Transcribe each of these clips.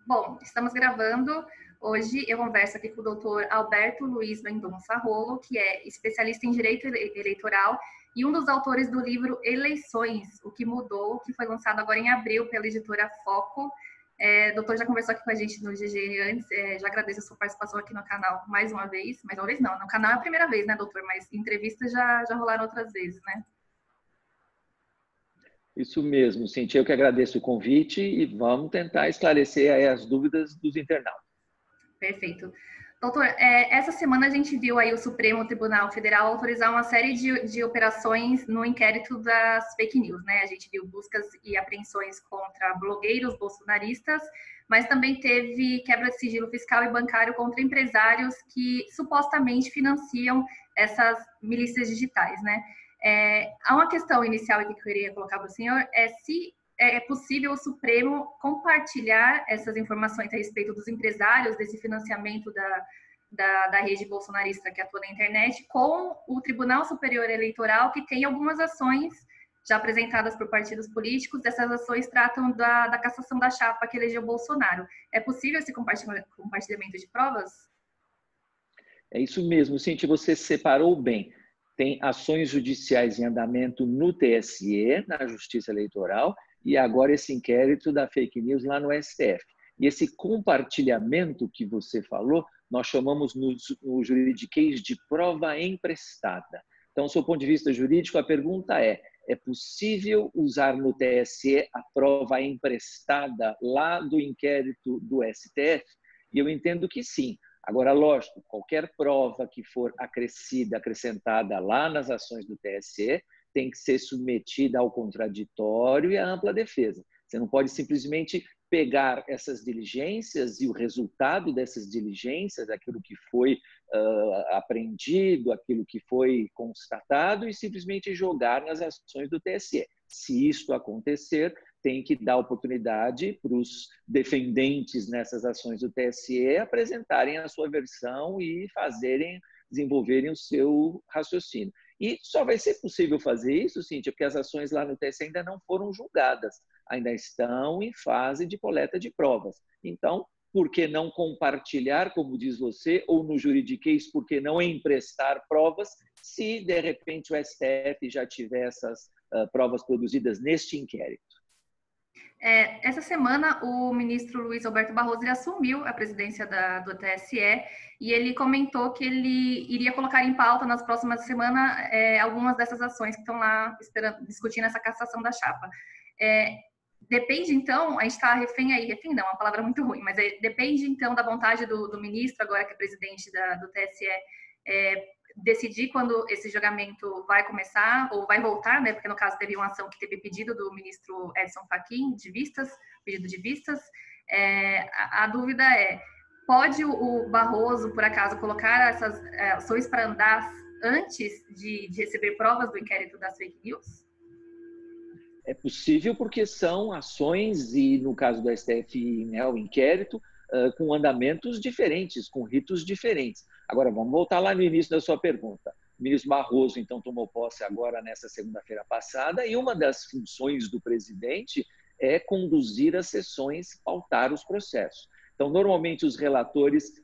Bom, estamos gravando. Hoje eu converso aqui com o doutor Alberto Luiz Mendonça Rolo, que é especialista em direito eleitoral e um dos autores do livro Eleições, o que mudou, que foi lançado agora em abril pela editora Foco. O doutor já conversou aqui com a gente no GG antes, já agradeço a sua participação aqui no canal mais uma vez não, no canal é a primeira vez, né, doutor? Mas entrevistas já rolaram outras vezes, né? Isso mesmo, Cintia, eu que agradeço o convite e vamos tentar esclarecer aí as dúvidas dos internautas. Perfeito. Doutor, essa semana a gente viu aí o Supremo Tribunal Federal autorizar uma série de operações no inquérito das fake news, né? A gente viu buscas e apreensões contra blogueiros bolsonaristas, mas também teve quebra de sigilo fiscal e bancário contra empresários que supostamente financiam essas milícias digitais, né? Há uma questão inicial que eu queria colocar para o senhor, se é possível o Supremo compartilhar essas informações a respeito dos empresários desse financiamento da rede bolsonarista que atua na internet com o Tribunal Superior Eleitoral, que tem algumas ações já apresentadas por partidos políticos. Essas ações tratam da cassação da chapa que elegeu Bolsonaro. É possível esse compartilhamento de provas? É isso mesmo, Cintia, você separou bem. Tem ações judiciais em andamento no TSE, na Justiça Eleitoral, e agora esse inquérito da fake news lá no STF. E esse compartilhamento que você falou, nós chamamos no juridiquês de prova emprestada. Então, do seu ponto de vista jurídico, a pergunta é possível usar no TSE a prova emprestada lá do inquérito do STF? E eu entendo que sim. Agora, lógico, qualquer prova que for acrescentada lá nas ações do TSE tem que ser submetida ao contraditório e à ampla defesa. Você não pode simplesmente pegar essas diligências e o resultado dessas diligências, aquilo que foi apreendido, aquilo que foi constatado, e simplesmente jogar nas ações do TSE. Se isso acontecer, tem que dar oportunidade para os defendentes nessas ações do TSE apresentarem a sua versão e desenvolverem o seu raciocínio. E só vai ser possível fazer isso, Cíntia, porque as ações lá no TSE ainda não foram julgadas, ainda estão em fase de coleta de provas. Então, por que não compartilhar, como diz você, ou no juridiquês, por que não emprestar provas, se de repente o STF já tiver essas provas produzidas neste inquérito? Essa semana, o ministro Luiz Alberto Barroso ele assumiu a presidência do TSE e ele comentou que ele iria colocar em pauta nas próximas semanas algumas dessas ações que estão lá discutindo essa cassação da chapa. Depende, então, a gente está refém não, é uma palavra muito ruim, mas depende, então, da vontade do ministro, agora que é presidente do TSE, decidir quando esse julgamento vai começar ou vai voltar, né? Porque no caso teve uma ação que teve pedido do ministro Edson Fachin pedido de vistas. A dúvida pode o Barroso, por acaso, colocar essas ações para andar antes de receber provas do inquérito das fake news? É possível porque são ações e, no caso do STF, né, o inquérito, com andamentos diferentes, com ritos diferentes. Agora, vamos voltar lá no início da sua pergunta. O ministro Barroso, então, tomou posse agora nessa segunda-feira passada e uma das funções do presidente é conduzir as sessões, pautar os processos. Então, normalmente, os relatores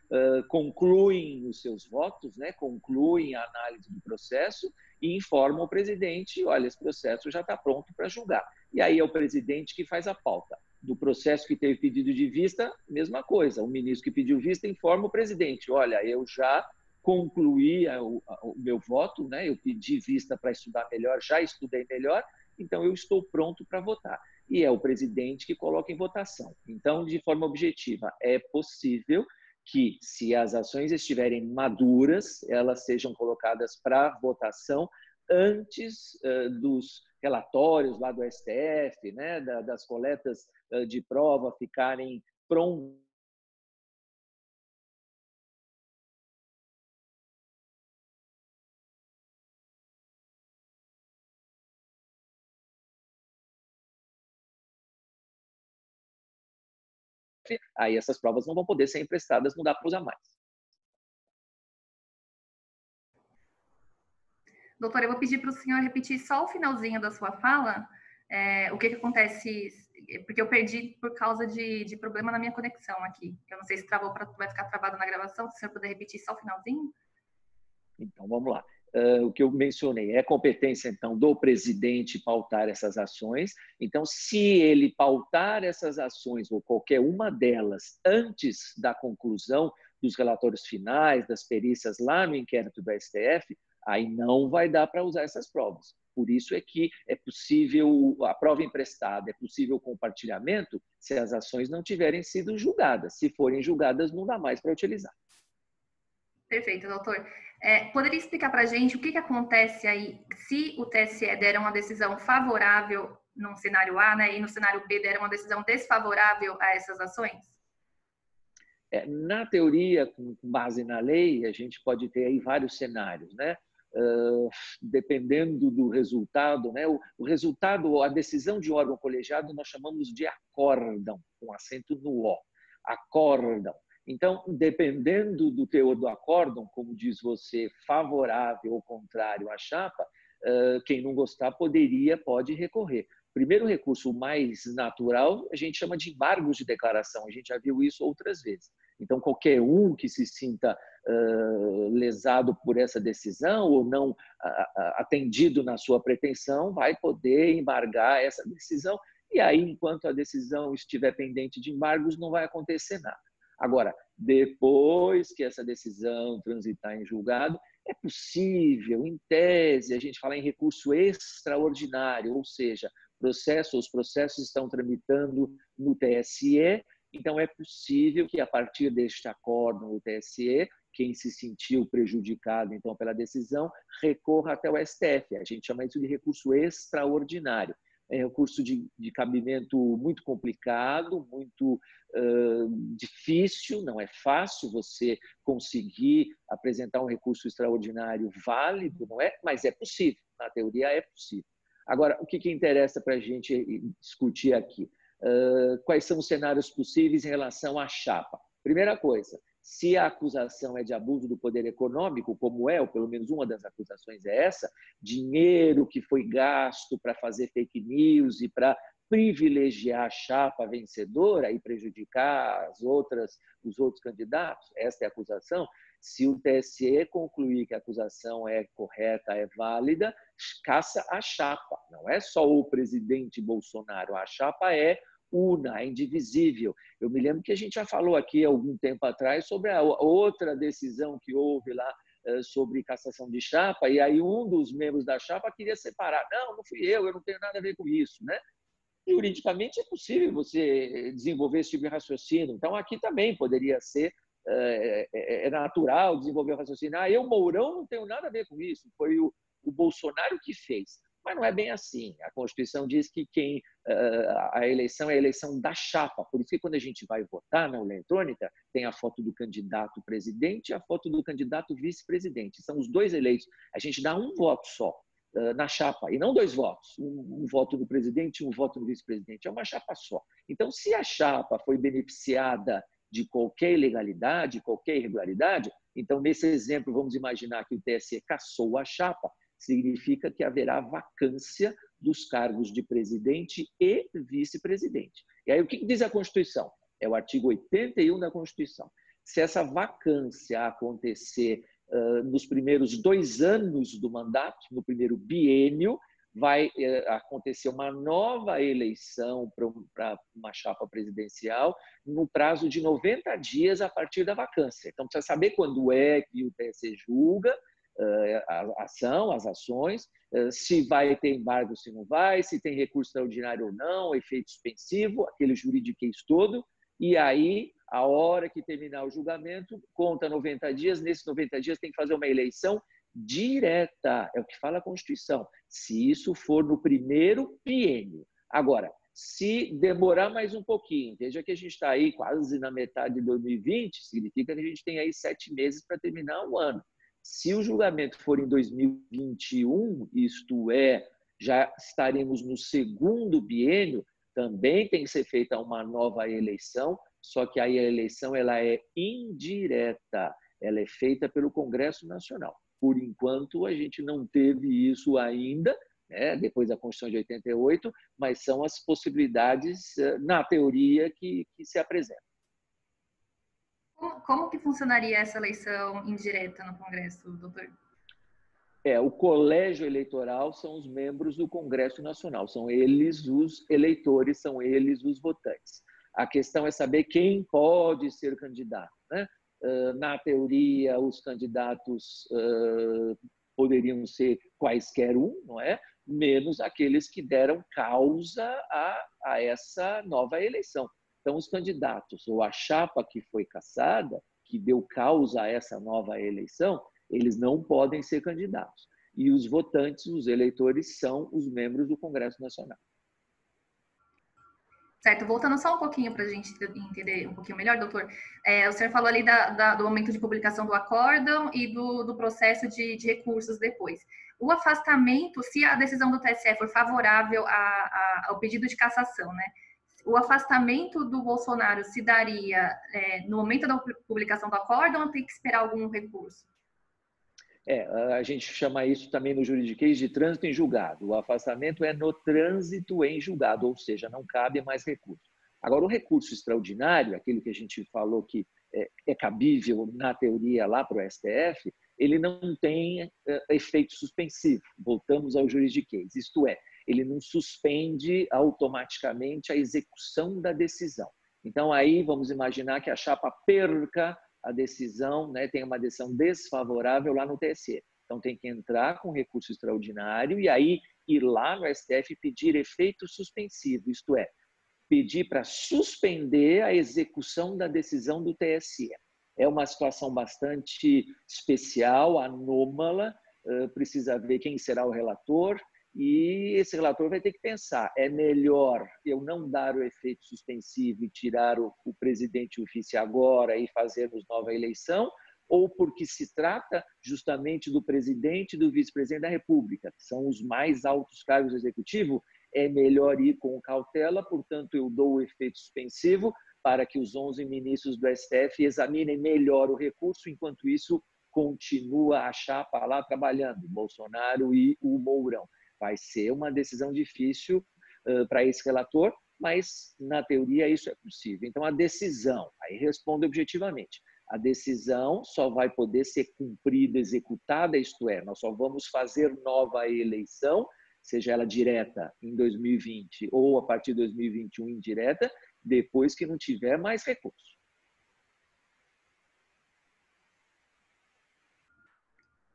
concluem os seus votos, né, concluem a análise do processo e informam o presidente, olha, esse processo já está pronto para julgar. E aí é o presidente que faz a pauta. Do processo que teve pedido de vista, mesma coisa. O ministro que pediu vista informa o presidente, olha, eu já concluí o meu voto, né? Eu pedi vista para estudar melhor, já estudei melhor, então eu estou pronto para votar. E é o presidente que coloca em votação. Então, de forma objetiva, é possível que, se as ações estiverem maduras, elas sejam colocadas para votação antes dos relatórios lá do STF, né, das coletas de prova ficarem prontas. Aí essas provas não vão poder ser emprestadas, não dá para usar mais. Doutora, eu vou pedir para o senhor repetir só o finalzinho da sua fala, o que acontece porque eu perdi por causa de problema na minha conexão aqui. Eu não sei se travou, vai ficar travado na gravação, se você puder repetir só o finalzinho. Então, vamos lá. O que eu mencionei é competência, então, do presidente pautar essas ações. Então, se ele pautar essas ações, ou qualquer uma delas, antes da conclusão dos relatórios finais, das perícias lá no inquérito do STF, aí não vai dar para usar essas provas. Por isso é que é possível a prova emprestada, é possível o compartilhamento se as ações não tiverem sido julgadas. Se forem julgadas, não dá mais para utilizar. Perfeito, doutor. Poderia explicar para a gente o que acontece aí se o TSE der uma decisão favorável no cenário A, né, e no cenário B der uma decisão desfavorável a essas ações? Na teoria, com base na lei, a gente pode ter aí vários cenários, né? Dependendo do resultado, né? O resultado, a decisão de órgão colegiado, nós chamamos de acórdão, com acento no O. Acórdão. Então, dependendo do teor do acórdão, como diz você, favorável ou contrário à chapa, quem não gostar pode recorrer. O primeiro recurso mais natural, a gente chama de embargos de declaração. A gente já viu isso outras vezes. Então, qualquer um que se sinta lesado por essa decisão ou não atendido na sua pretensão vai poder embargar essa decisão. E aí, enquanto a decisão estiver pendente de embargos, não vai acontecer nada. Agora, depois que essa decisão transitar em julgado, é possível, em tese, a gente fala em recurso extraordinário, ou seja, os processos estão tramitando no TSE, então é possível que, a partir deste acórdão do TSE, quem se sentiu prejudicado então pela decisão recorra até o STF. A gente chama isso de recurso extraordinário. É um recurso de cabimento muito complicado, muito difícil, não é fácil você conseguir apresentar um recurso extraordinário válido, não é? Mas é possível, na teoria é possível. Agora, o que interessa para a gente discutir aqui? Quais são os cenários possíveis em relação à chapa? Primeira coisa, se a acusação é de abuso do poder econômico, como é, ou pelo menos uma das acusações é essa, dinheiro que foi gasto para fazer fake news e para privilegiar a chapa vencedora e prejudicar os outros candidatos, essa é a acusação. Se o TSE concluir que a acusação é correta, é válida, caça a chapa. Não é só o presidente Bolsonaro, a chapa é una, é indivisível. Eu me lembro que a gente já falou aqui há algum tempo atrás sobre a outra decisão que houve lá sobre cassação de chapa, e aí um dos membros da chapa queria separar. Não fui eu não tenho nada a ver com isso, né? Juridicamente é possível você desenvolver esse tipo de raciocínio. Então, aqui também poderia ser, é natural desenvolver o raciocínio. Eu, Mourão, não tenho nada a ver com isso, foi o Bolsonaro que fez. Mas não é bem assim. A Constituição diz que a eleição é a eleição da chapa. Por isso que quando a gente vai votar na urna eletrônica, tem a foto do candidato presidente e a foto do candidato vice-presidente. São os dois eleitos. A gente dá um voto só na chapa, e não dois votos. Um voto do presidente e um voto do vice-presidente. É uma chapa só. Então, se a chapa foi beneficiada de qualquer ilegalidade, qualquer irregularidade, então, nesse exemplo, vamos imaginar que o TSE cassou a chapa, significa que haverá vacância dos cargos de presidente e vice-presidente. E aí, o que diz a Constituição? É o artigo 81 da Constituição. Se essa vacância acontecer nos primeiros 2 anos do mandato, no primeiro biênio, vai acontecer uma nova eleição para uma chapa presidencial no prazo de 90 dias a partir da vacância. Então, precisa saber quando é que o TSE julga as ações, se vai ter embargo, se não vai, se tem recurso extraordinário ou não, efeito suspensivo, aquele juridiquês todo, e aí, a hora que terminar o julgamento, conta 90 dias, nesses 90 dias tem que fazer uma eleição direta, é o que fala a Constituição, se isso for no primeiro biênio. Agora, se demorar mais um pouquinho, veja que a gente está aí quase na metade de 2020, significa que a gente tem aí 7 meses para terminar o ano. Se o julgamento for em 2021, isto é, já estaremos no segundo biênio, também tem que ser feita uma nova eleição, só que aí a eleição ela é indireta, ela é feita pelo Congresso Nacional. Por enquanto, a gente não teve isso ainda, depois da Constituição de 88, mas são as possibilidades, na teoria, que se apresentam. Como que funcionaria essa eleição indireta no Congresso, doutor? O colégio eleitoral são os membros do Congresso Nacional, são eles os eleitores, são eles os votantes. A questão é saber quem pode ser candidato, né? Na teoria, os candidatos poderiam ser quaisquer um, não é? Menos aqueles que deram causa a essa nova eleição. Então, os candidatos, ou a chapa que foi cassada, que deu causa a essa nova eleição, eles não podem ser candidatos. E os votantes, os eleitores, são os membros do Congresso Nacional. Certo, voltando só um pouquinho para a gente entender um pouquinho melhor, doutor, o senhor falou ali do momento de publicação do acórdão e do processo de recursos depois. O afastamento, se a decisão do TSE for favorável ao pedido de cassação, né? O afastamento do Bolsonaro se daria no momento da publicação do acórdão ou tem que esperar algum recurso? A gente chama isso também no juridiquês de trânsito em julgado. O afastamento é no trânsito em julgado, ou seja, não cabe mais recurso. Agora, o recurso extraordinário, aquele que a gente falou que é cabível na teoria lá para o STF, ele não tem efeito suspensivo. Voltamos ao juridiquês, isto é, ele não suspende automaticamente a execução da decisão. Então, aí vamos imaginar que a chapa perca a decisão, né, tem uma decisão desfavorável lá no TSE. Então, tem que entrar com recurso extraordinário e aí ir lá no STF pedir efeito suspensivo, isto é, pedir para suspender a execução da decisão do TSE. É uma situação bastante especial, anômala, precisa ver quem será o relator, e esse relator vai ter que pensar, é melhor eu não dar o efeito suspensivo e tirar o presidente o vice agora e fazermos nova eleição, ou porque se trata justamente do presidente e do vice-presidente da República, que são os mais altos cargos do executivo, é melhor ir com cautela, portanto eu dou o efeito suspensivo para que os 11 ministros do STF examinem melhor o recurso, enquanto isso continua a chapa lá trabalhando, Bolsonaro e o Mourão. Vai ser uma decisão difícil para esse relator, mas, na teoria, isso é possível. Então, a decisão, aí responde objetivamente, a decisão só vai poder ser cumprida, executada, isto é, nós só vamos fazer nova eleição, seja ela direta em 2020 ou a partir de 2021 indireta, depois que não tiver mais recurso.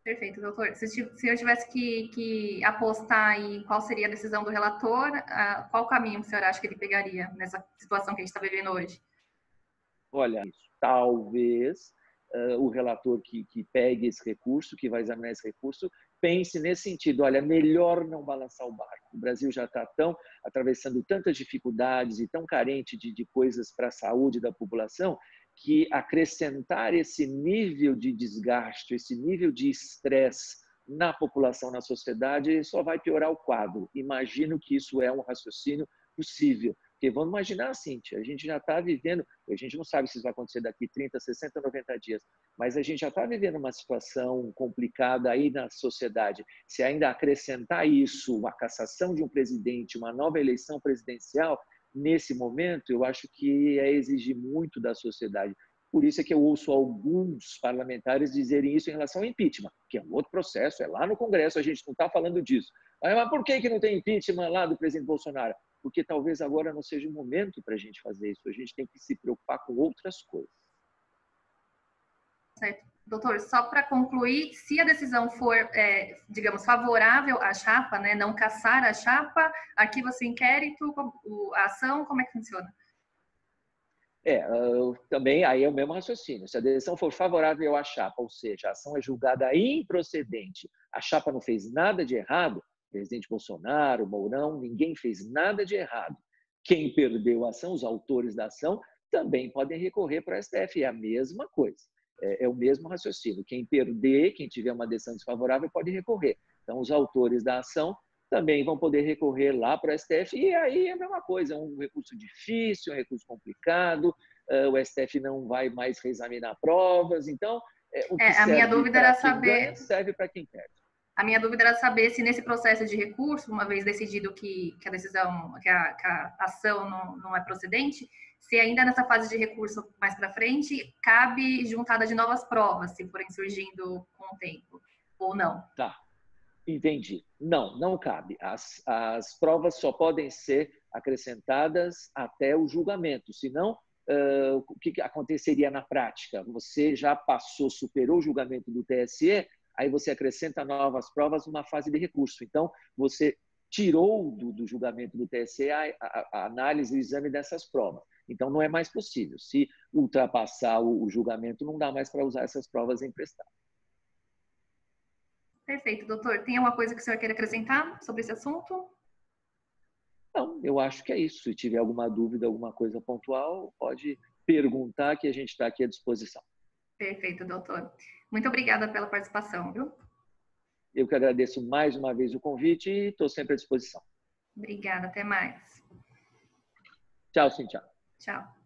Perfeito, doutor. Se o senhor tivesse que apostar em qual seria a decisão do relator, qual caminho o senhor acha que ele pegaria nessa situação que a gente está vivendo hoje? Olha, talvez o relator que pegue esse recurso, que vai examinar esse recurso, pense nesse sentido, olha, melhor não balançar o barco. O Brasil já está atravessando tantas dificuldades e tão carente de coisas para a saúde da população, que acrescentar esse nível de desgaste, esse nível de estresse na população, na sociedade, só vai piorar o quadro. Imagino que isso é um raciocínio possível. Porque vamos imaginar assim, a gente já está vivendo, a gente não sabe se isso vai acontecer daqui 30, 60, 90 dias, mas a gente já está vivendo uma situação complicada aí na sociedade. Se ainda acrescentar isso, a cassação de um presidente, uma nova eleição presidencial, nesse momento, eu acho que é exigir muito da sociedade. Por isso é que eu ouço alguns parlamentares dizerem isso em relação ao impeachment, que é um outro processo, é lá no Congresso, a gente não está falando disso. Mas por que não tem impeachment lá do presidente Bolsonaro? Porque talvez agora não seja o momento para a gente fazer isso, a gente tem que se preocupar com outras coisas. Certo. Doutor, só para concluir, se a decisão for, digamos, favorável à chapa, né, não cassar a chapa, arquiva-se o inquérito, a ação, como é que funciona? Também aí é o mesmo raciocínio. Se a decisão for favorável à chapa, ou seja, a ação é julgada improcedente, a chapa não fez nada de errado, presidente Bolsonaro, Mourão, ninguém fez nada de errado. Quem perdeu a ação, os autores da ação, também podem recorrer para o STF. É a mesma coisa. É o mesmo raciocínio. Quem perder, quem tiver uma decisão desfavorável, pode recorrer. Então, os autores da ação também vão poder recorrer lá para o STF, e aí é a mesma coisa, é um recurso difícil, é um recurso complicado, o STF não vai mais reexaminar provas, então o que a minha dúvida era saber, serve para quem perde. A minha dúvida era saber se nesse processo de recurso, uma vez decidido que a decisão, que a ação não é procedente, se ainda nessa fase de recurso mais para frente, cabe juntada de novas provas, se forem surgindo com o tempo, ou não. Tá, entendi. Não, não cabe. As provas só podem ser acrescentadas até o julgamento, senão o que aconteceria na prática? Você já passou, superou o julgamento do TSE, aí você acrescenta novas provas numa fase de recurso. Então, você tirou do julgamento do TSE a análise, o exame dessas provas. Então, não é mais possível. Se ultrapassar o julgamento, não dá mais para usar essas provas emprestadas. Perfeito, doutor. Tem alguma coisa que o senhor queira acrescentar sobre esse assunto? Não, eu acho que é isso. Se tiver alguma dúvida, alguma coisa pontual, pode perguntar que a gente está aqui à disposição. Perfeito, doutor. Muito obrigada pela participação, viu? Eu que agradeço mais uma vez o convite e estou sempre à disposição. Obrigada, até mais. Tchau, Cintia. Tchau.